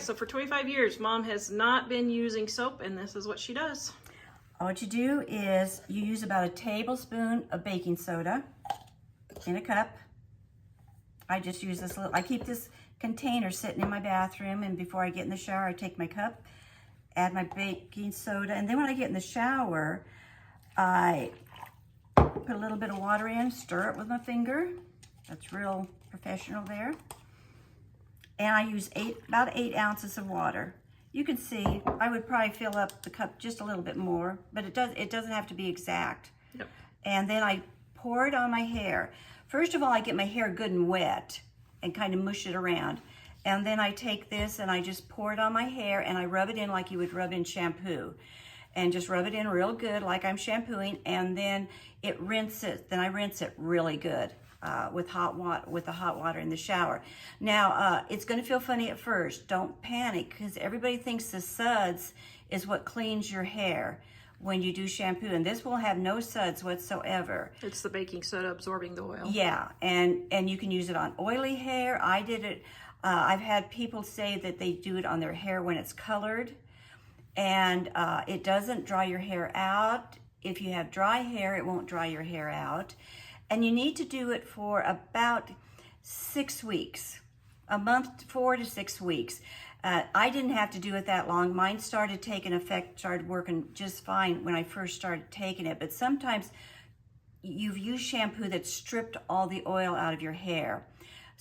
so for 25 years, Mom has not been using soap, and this is what she does. What you do is you use about a tablespoon of baking soda in a cup. I just use this little, I keep this container sitting in my bathroom, and before I get in the shower, I take my cup, add my baking soda, and then when I get in the shower, I put a little bit of water in, stir it with my finger. That's real professional there. And I use about 8 ounces of water. You can see, I would probably fill up the cup just a little bit more, but it doesn't have to be exact. Yep. And then I pour it on my hair. First of all, I get my hair good and wet and kind of mush it around. And then I take this and I just pour it on my hair and I rub it in like you would rub in shampoo. And just rub it in real good like I'm shampooing, and then I rinse it really good. With the hot water in the shower. Now, it's going to feel funny at first. Don't panic, because everybody thinks the suds is what cleans your hair when you do shampoo, and this will have no suds whatsoever. It's the baking soda absorbing the oil. Yeah, and you can use it on oily hair. I did it. I've had people say that they do it on their hair when it's colored, and it doesn't dry your hair out. If you have dry hair, it won't dry your hair out. And you need to do it for about 6 weeks, a month, 4 to 6 weeks. I didn't have to do it that long. Mine started taking effect, started working just fine when I first started taking it. But sometimes you've used shampoo that stripped all the oil out of your hair.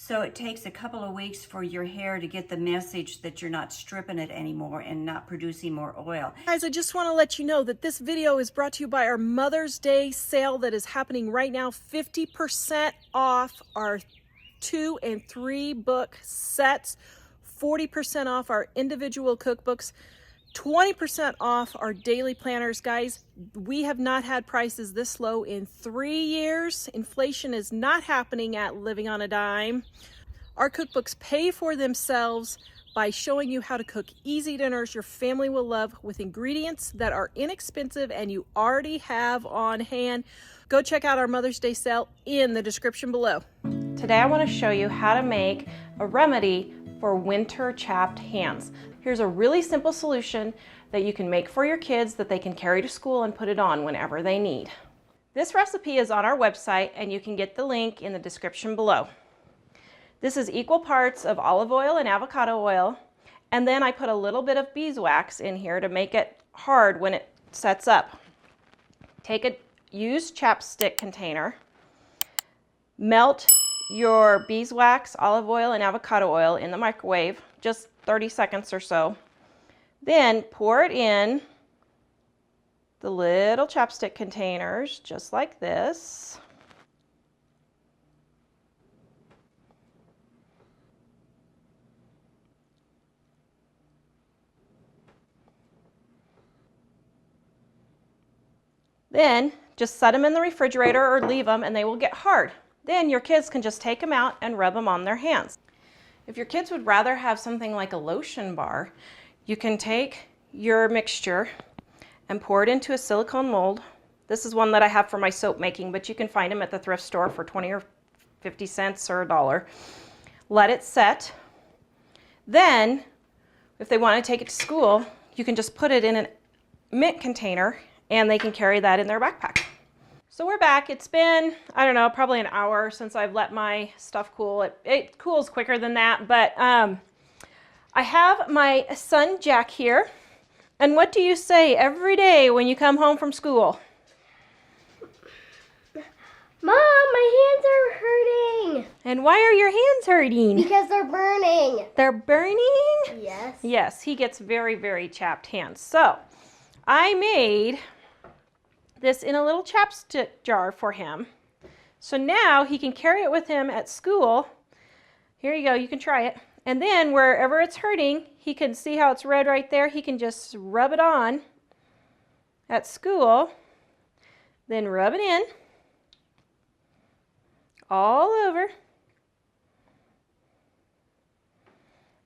So it takes a couple of weeks for your hair to get the message that you're not stripping it anymore and not producing more oil. Guys, I just want to let you know that this video is brought to you by our Mother's Day sale that is happening right now. 50% off our 2 and 3 book sets, 40% off our individual cookbooks, 20% off our daily planners. Guys, we have not had prices this low in 3 years. Inflation is not happening at Living on a Dime. Our cookbooks pay for themselves by showing you how to cook easy dinners your family will love with ingredients that are inexpensive and you already have on hand. Go check out our Mother's Day sale in the description below. Today I want to show you how to make a remedy for winter chapped hands. Here's a really simple solution that you can make for your kids that they can carry to school and put it on whenever they need. This recipe is on our website and you can get the link in the description below. This is equal parts of olive oil and avocado oil, and then I put a little bit of beeswax in here to make it hard when it sets up. Take a used chapstick container, melt your beeswax, olive oil, and avocado oil in the microwave, just 30 seconds or so. Then pour it in the little chapstick containers, just like this. Then just set them in the refrigerator or leave them and they will get hard. Then your kids can just take them out and rub them on their hands. If your kids would rather have something like a lotion bar, you can take your mixture and pour it into a silicone mold. This is one that I have for my soap making, but you can find them at the thrift store for 20 or 50 cents or $1. Let it set. Then, if they want to take it to school, you can just put it in a mint container and they can carry that in their backpack. So we're back. It's been, I don't know, probably an hour since I've let my stuff cool. It cools quicker than that, but I have my son Jack here. And what do you say every day when you come home from school? Mom, my hands are hurting. And why are your hands hurting? Because they're burning. They're burning? Yes. Yes, he gets very, very chapped hands. So I made this in a little chapstick jar for him. So now he can carry it with him at school. Here you go, you can try it. And then wherever it's hurting, he can see how it's red right there. He can just rub it on at school, then rub it in all over.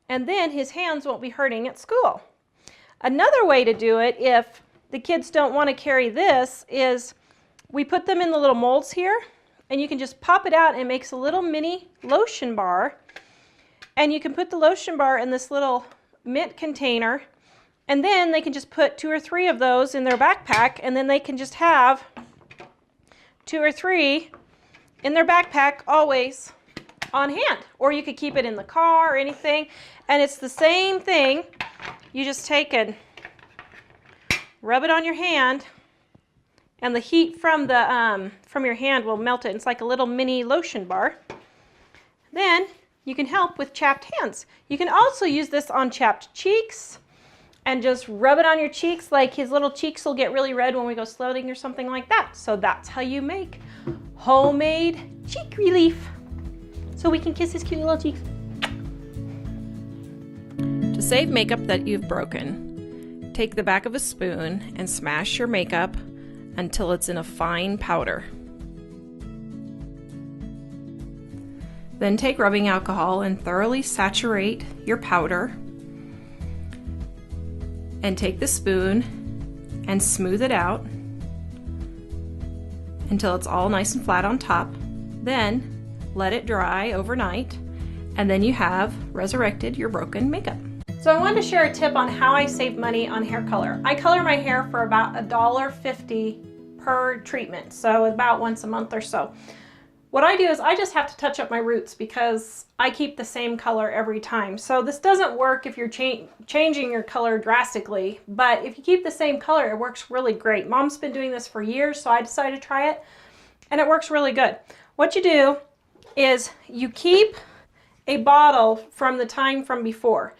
And then his hands won't be hurting at school. Another way to do it, if the kids don't want to carry this, is we put them in the little molds here, and you can just pop it out and it makes a little mini lotion bar. And you can put the lotion bar in this little mint container, and then they can just put 2 or 3 of those in their backpack, and then they can just have 2 or 3 in their backpack always on hand. Or you could keep it in the car or anything, and it's the same thing. You just take and rub it on your hand, and the heat from your hand will melt it. It's like a little mini lotion bar. Then you can help with chapped hands. You can also use this on chapped cheeks and just rub it on your cheeks, like his little cheeks will get really red when we go sledding or something like that. So that's how you make homemade cheek relief. So we can kiss his cute little cheeks. To save makeup that you've broken, take the back of a spoon and smash your makeup until it's in a fine powder. Then take rubbing alcohol and thoroughly saturate your powder. And take the spoon and smooth it out until it's all nice and flat on top. Then let it dry overnight, and then you have resurrected your broken makeup. So I wanted to share a tip on how I save money on hair color. I color my hair for about $1.50 per treatment, so about once a month or so. What I do is I just have to touch up my roots because I keep the same color every time. So this doesn't work if you're changing your color drastically, but if you keep the same color, it works really great. Mom's been doing this for years, so I decided to try it, and it works really good. What you do is you keep a bottle from the time from before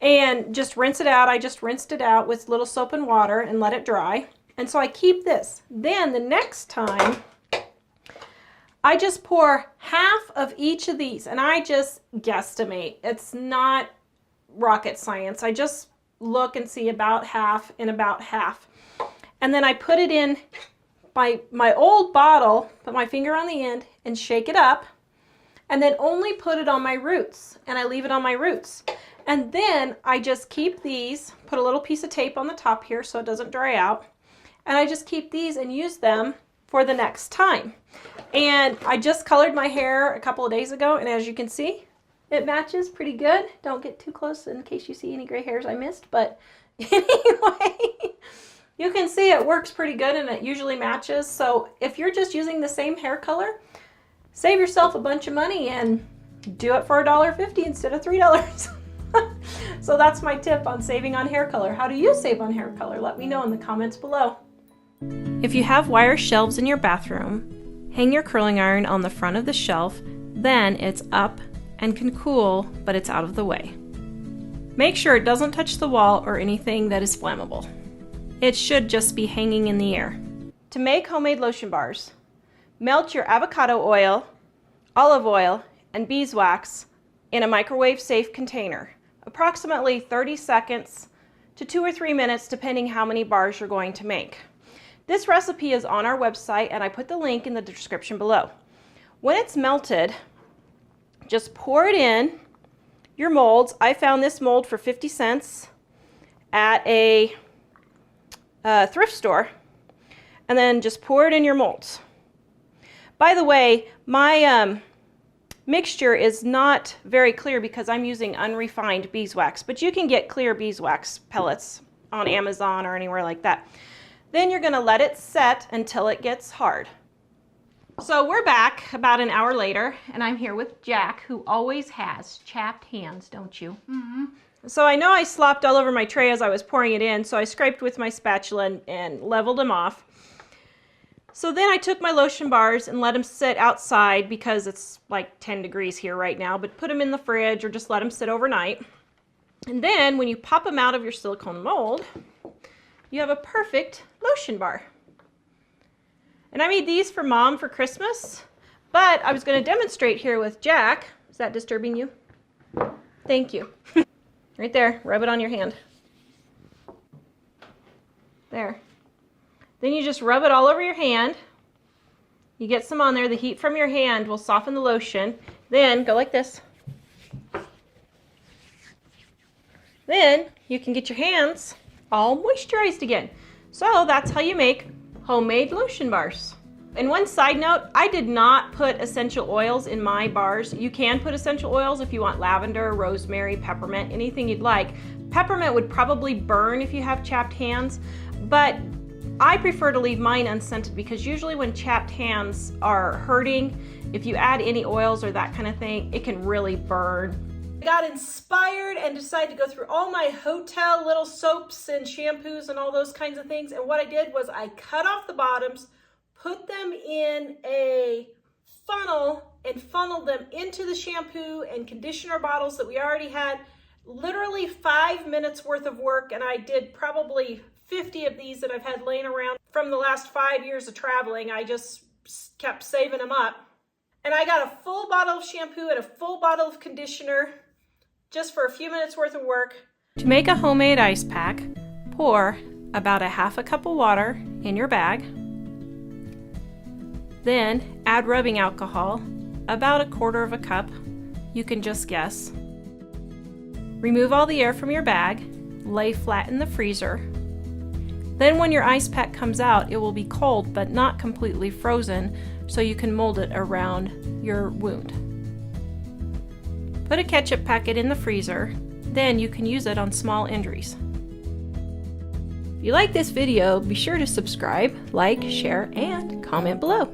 and just rinse it out. I just rinsed it out with little soap and water and let it dry. And so I keep this. Then the next time, I just pour half of each of these, and I just guesstimate. It's not rocket science. I just look and see about half and about half. And then I put it in my old bottle, put my finger on the end and shake it up, and then only put it on my roots, and I leave it on my roots. And then I just keep these, put a little piece of tape on the top here so it doesn't dry out, and I just keep these and use them for the next time. And I just colored my hair a couple of days ago, and as you can see, it matches pretty good. Don't get too close in case you see any gray hairs I missed, but anyway, you can see it works pretty good and it usually matches. So if you're just using the same hair color, save yourself a bunch of money and do it for $1.50 instead of $3. So that's my tip on saving on hair color. How do you save on hair color? Let me know in the comments below. If you have wire shelves in your bathroom, hang your curling iron on the front of the shelf, then it's up and can cool, but it's out of the way. Make sure it doesn't touch the wall or anything that is flammable. It should just be hanging in the air. To make homemade lotion bars, melt your avocado oil, olive oil, and beeswax in a microwave-safe container, approximately 30 seconds to 2 or 3 minutes depending how many bars you're going to make. This recipe is on our website, and I put the link in the description below. When it's melted, just pour it in your molds. I found this mold for 50 cents at a thrift store, and then just pour it in your molds. By the way, my mixture is not very clear because I'm using unrefined beeswax, but you can get clear beeswax pellets on Amazon or anywhere like that. Then you're going to let it set until it gets hard. So we're back about an hour later, and I'm here with Jack, who always has chapped hands, don't you? Mm-hmm. So I know I slopped all over my tray as I was pouring it in, so I scraped with my spatula and leveled them off. So then I took my lotion bars and let them sit outside because it's like 10 degrees here right now, but put them in the fridge or just let them sit overnight. And then when you pop them out of your silicone mold, you have a perfect lotion bar. And I made these for Mom for Christmas, but I was going to demonstrate here with Jack. Is that disturbing you? Thank you. Right there, rub it on your hand. There. Then you just rub it all over your hand. You get some on there. The heat from your hand will soften the lotion. Then go like this. Then you can get your hands all moisturized again. So that's how you make homemade lotion bars. And one side note, I did not put essential oils in my bars. You can put essential oils if you want lavender, rosemary, peppermint, anything you'd like. Peppermint would probably burn if you have chapped hands, but I prefer to leave mine unscented because usually when chapped hands are hurting, if you add any oils or that kind of thing, it can really burn. I got inspired and decided to go through all my hotel little soaps and shampoos and all those kinds of things. And what I did was I cut off the bottoms, put them in a funnel and funneled them into the shampoo and conditioner bottles that we already had. Literally 5 minutes worth of work, and I did probably 50 of these that I've had laying around from the last 5 years of traveling. I just kept saving them up. And I got a full bottle of shampoo and a full bottle of conditioner just for a few minutes worth of work. To make a homemade ice pack, pour about a half a cup of water in your bag. Then add rubbing alcohol, about a quarter of a cup. You can just guess. Remove all the air from your bag, lay flat in the freezer. Then when your ice pack comes out, it will be cold but not completely frozen, so you can mold it around your wound. Put a ketchup packet in the freezer, then you can use it on small injuries. If you like this video, be sure to subscribe, like, share, and comment below.